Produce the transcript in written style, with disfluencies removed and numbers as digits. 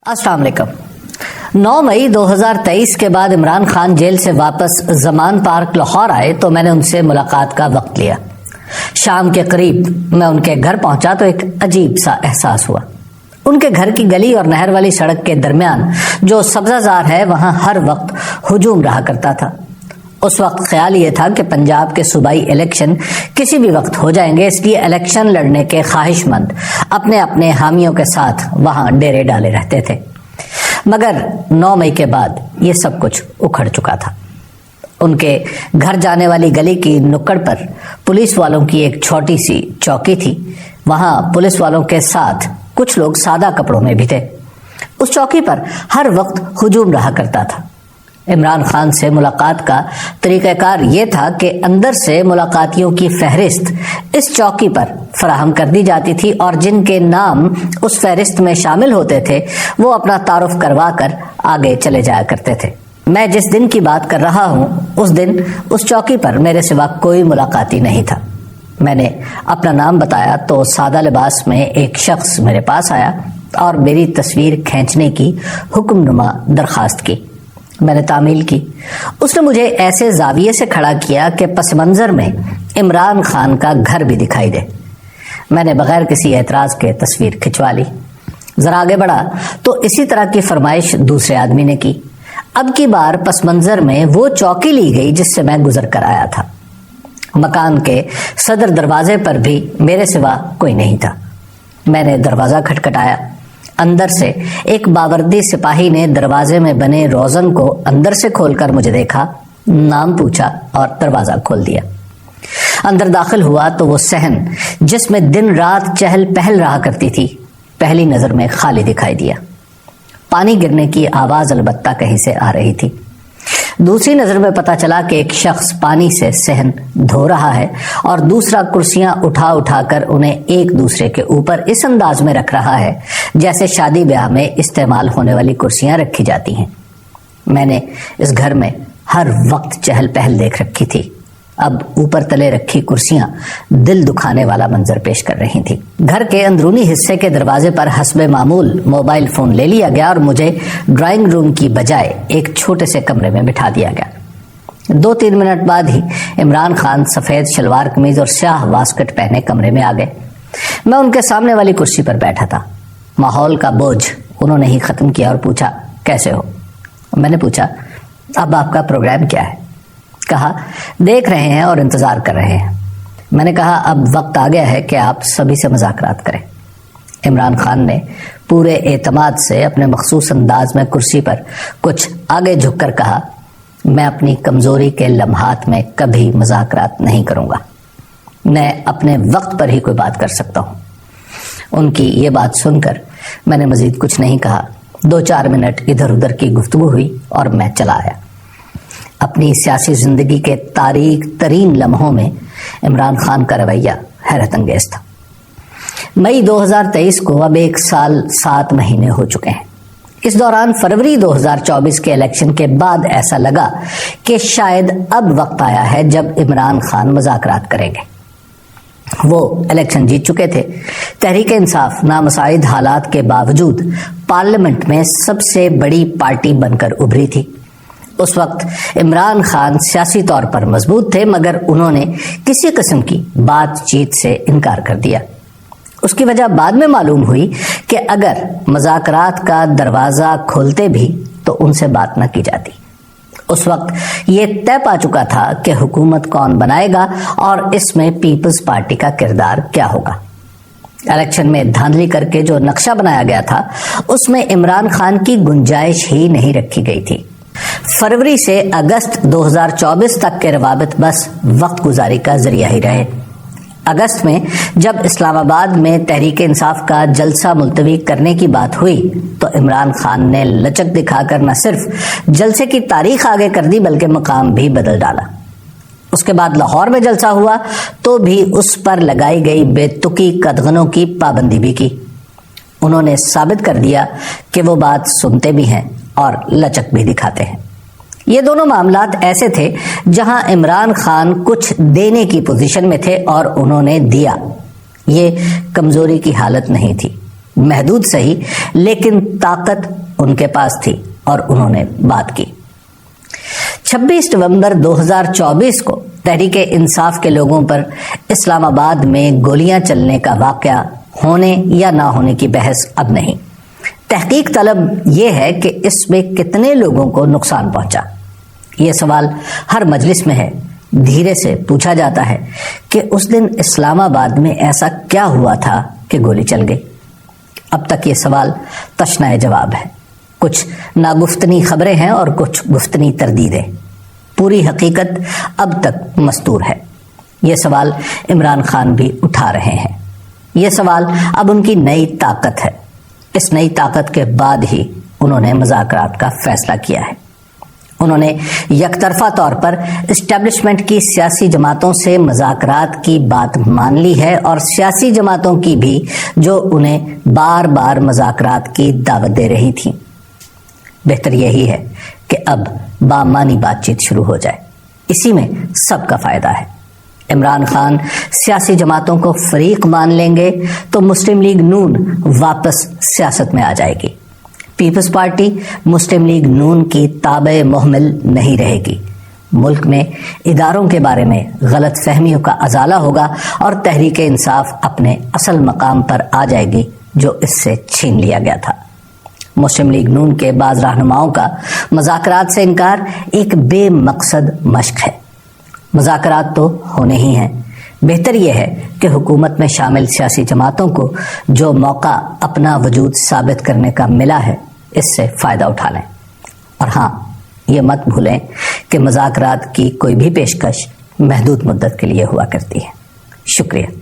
अस्सलाम वालेकुम। 9 मई 2023 के बाद इमरान खान जेल से वापस जमान पार्क लाहौर आए तो मैंने उनसे मुलाकात का वक्त लिया। शाम के करीब मैं उनके घर पहुंचा तो एक अजीब सा एहसास हुआ। उनके घर की गली और नहर वाली सड़क के दरमियान जो सब्जाजार है वहां हर वक्त हुजूम रहा करता था। उस वक्त ख्याल ये था कि पंजाब के सूबाई इलेक्शन किसी भी वक्त हो जाएंगे, इसलिए इलेक्शन लड़ने के ख्वाहिशमंद अपने अपने हामियों के साथ वहां डेरे डाले रहते थे। मगर 9 मई के बाद ये सब कुछ उखड़ चुका था। उनके घर जाने वाली गली की नुक्कड़ पर पुलिस वालों की एक छोटी सी चौकी थी। वहां पुलिस वालों के साथ कुछ लोग सादा कपड़ों में भी थे। उस चौकी पर हर वक्त हुजूम रहा करता था। इमरान खान से मुलाकात का तरीक़ाकार ये था कि अंदर से मुलाकातियों की फहरिस्त इस चौकी पर फराहम कर दी जाती थी और जिनके नाम उस फहरिस्त में शामिल होते थे वो अपना तारुफ करवा कर आगे चले जाया करते थे। मैं जिस दिन की बात कर रहा हूँ उस दिन उस चौकी पर मेरे सिवा कोई मुलाकाती नहीं था। मैंने अपना नाम बताया तो सादा लिबास में एक शख्स मेरे पास आया और मेरी तस्वीर खींचने की हुक्मनुमा दरखास्त की। मैंने तामील की। उसने मुझे ऐसे जाविये से खड़ा किया कि पस मंजर में इमरान खान का घर भी दिखाई दे। मैंने बगैर किसी एतराज के तस्वीर खिंचवा ली। जरा आगे बढ़ा तो इसी तरह की फरमाइश दूसरे आदमी ने की। अब की बार पस मंजर में वो चौकी ली गई जिससे मैं गुजर कर आया था। मकान के सदर दरवाजे पर भी मेरे सिवा कोई नहीं था। मैंने दरवाजा खटखटाया। अंदर से एक बावर्दी सिपाही ने दरवाजे में बने रोजन को अंदर से खोलकर मुझे देखा, नाम पूछा और दरवाजा खोल दिया। अंदर दाखिल हुआ तो वो सहन जिसमें दिन रात चहल पहल रहा करती थी पहली नजर में खाली दिखाई दिया। पानी गिरने की आवाज अलबत्ता कहीं से आ रही थी। दूसरी नजर में पता चला कि एक शख्स पानी से सहन धो रहा है और दूसरा कुर्सियां उठा उठाकर उन्हें एक दूसरे के ऊपर इस अंदाज में रख रहा है जैसे शादी ब्याह में इस्तेमाल होने वाली कुर्सियां रखी जाती हैं। मैंने इस घर में हर वक्त चहल पहल देख रखी थी। अब ऊपर तले रखी कुर्सियां दिल दुखाने वाला मंजर पेश कर रही थी। घर के अंदरूनी हिस्से के दरवाजे पर हस्बे मामूल मोबाइल फोन ले लिया गया और मुझे ड्राइंग रूम की बजाय एक छोटे से कमरे में बिठा दिया गया। 2-3 मिनट बाद ही इमरान खान सफेद शलवार कमीज और स्याह वास्कट पहने कमरे में आ गए। मैं उनके सामने वाली कुर्सी पर बैठा था। माहौल का बोझ उन्होंने ही खत्म किया और पूछा, कैसे हो? मैंने पूछा, अब आपका प्रोग्राम क्या है? कहा, देख रहे हैं और इंतजार कर रहे हैं। मैंने कहा, अब वक्त आ गया है कि आप सभी से मुज़ाकरात करें। इमरान खान ने पूरे एतमाद से अपने मखसूस अंदाज में कुर्सी पर कुछ आगे झुककर कहा, मैं अपनी कमजोरी के लम्हात में कभी मुज़ाकरात नहीं करूंगा। मैं अपने वक्त पर ही कोई बात कर सकता हूं। उनकी ये बात सुनकर मैंने मजीद कुछ नहीं कहा। 2-4 मिनट इधर उधर की गुफ्तगू हुई और मैं चला आया। अपनी सियासी जिंदगी के तारीख तरीन लम्हों में इमरान खान का रवैया हैरत अंगेज था। मई 2023 को अब 1 साल 7 महीने हो चुके हैं। इस दौरान फरवरी 2024 के इलेक्शन के बाद ऐसा लगा कि शायद अब वक्त आया है जब इमरान खान मुज़ाकरात करेंगे। वो इलेक्शन जीत चुके थे। तहरीक इंसाफ नामुसाइद हालात के बावजूद पार्लियामेंट में सबसे बड़ी पार्टी बनकर उभरी थी। उस वक्त इमरान खान सियासी तौर पर मजबूत थे मगर उन्होंने किसी किस्म की बातचीत से इनकार कर दिया। उसकी वजह बाद में मालूम हुई कि अगर मुज़ाकरात का दरवाजा खोलते भी तो उनसे बात न की जाती। उस वक्त ये तय पा चुका था कि हुकूमत कौन बनाएगा और इसमें पीपल्स पार्टी का किरदार क्या होगा। इलेक्शन में धांधली करके जो नक्शा बनाया गया था उसमें इमरान खान की गुंजाइश ही नहीं रखी गई थी। फरवरी से अगस्त 2024 तक के रवाबित बस वक्त गुजारी का जरिया ही रहे। अगस्त में जब इस्लामाबाद में तहरीक इंसाफ का जलसा मुलतवी करने की बात हुई तो इमरान खान ने लचक दिखाकर न सिर्फ जलसे की तारीख आगे कर दी बल्कि मकाम भी बदल डाला। उसके बाद लाहौर में जलसा हुआ तो भी उस पर लगाई गई बेतुकी कदगनों की पाबंदी भी की। उन्होंने साबित कर दिया कि वो बात सुनते भी हैं और लचक भी दिखाते हैं। ये दोनों मामलात ऐसे थे जहां इमरान खान कुछ देने की पोजीशन में थे और उन्होंने दिया। ये कमजोरी की हालत नहीं थी, محدود سہی لیکن طاقت ان کے پاس تھی اور انہوں نے بات کی۔ 26 نومبر 2024 کو تحریک انصاف کے لوگوں پر اسلام آباد میں گولیاں چلنے کا واقعہ ہونے یا نہ ہونے کی بحث اب نہیں، تحقیق طلب یہ ہے کہ اس میں کتنے لوگوں کو نقصان پہنچا۔ یہ سوال ہر مجلس میں ہے، دھیرے سے پوچھا جاتا ہے کہ اس دن اسلام آباد میں ایسا کیا ہوا تھا کہ گولی چل گئی۔ اب تک یہ سوال تشنہ جواب ہے، کچھ ناگفتنی خبریں ہیں اور کچھ گفتنی تردیدیں، پوری حقیقت اب تک مستور ہے۔ یہ سوال عمران خان بھی اٹھا رہے ہیں، یہ سوال اب ان کی نئی طاقت ہے۔ اس نئی طاقت کے بعد ہی انہوں نے مذاکرات کا فیصلہ کیا ہے۔ انہوں نے یک طرفہ طور پر اسٹیبلشمنٹ کی سیاسی جماعتوں سے مذاکرات کی بات مان لی ہے اور سیاسی جماعتوں کی بھی جو انہیں بار بار مذاکرات کی دعوت دے رہی تھی۔ بہتر یہی ہے کہ اب بامانی بات چیت شروع ہو جائے، اسی میں سب کا فائدہ ہے۔ عمران خان سیاسی جماعتوں کو فریق مان لیں گے تو مسلم لیگ نون واپس سیاست میں آ جائے گی۔ پیپلز پارٹی مسلم لیگ نون کی تابع محمل نہیں رہے گی۔ ملک میں اداروں کے بارے میں غلط فہمیوں کا ازالہ ہوگا اور تحریک انصاف اپنے اصل مقام پر آ جائے گی جو اس سے چھین لیا گیا تھا۔ مسلم لیگ نون کے بعض رہنماؤں کا مذاکرات سے انکار ایک بے مقصد مشق ہے۔ مذاکرات تو ہونے ہی ہیں، بہتر یہ ہے کہ حکومت میں شامل سیاسی جماعتوں کو جو موقع اپنا وجود ثابت کرنے کا ملا ہے اس سے فائدہ اٹھا لیں۔ اور ہاں، یہ مت بھولیں کہ مذاکرات کی کوئی بھی پیشکش محدود مدت کے لیے ہوا کرتی ہے۔ شکریہ۔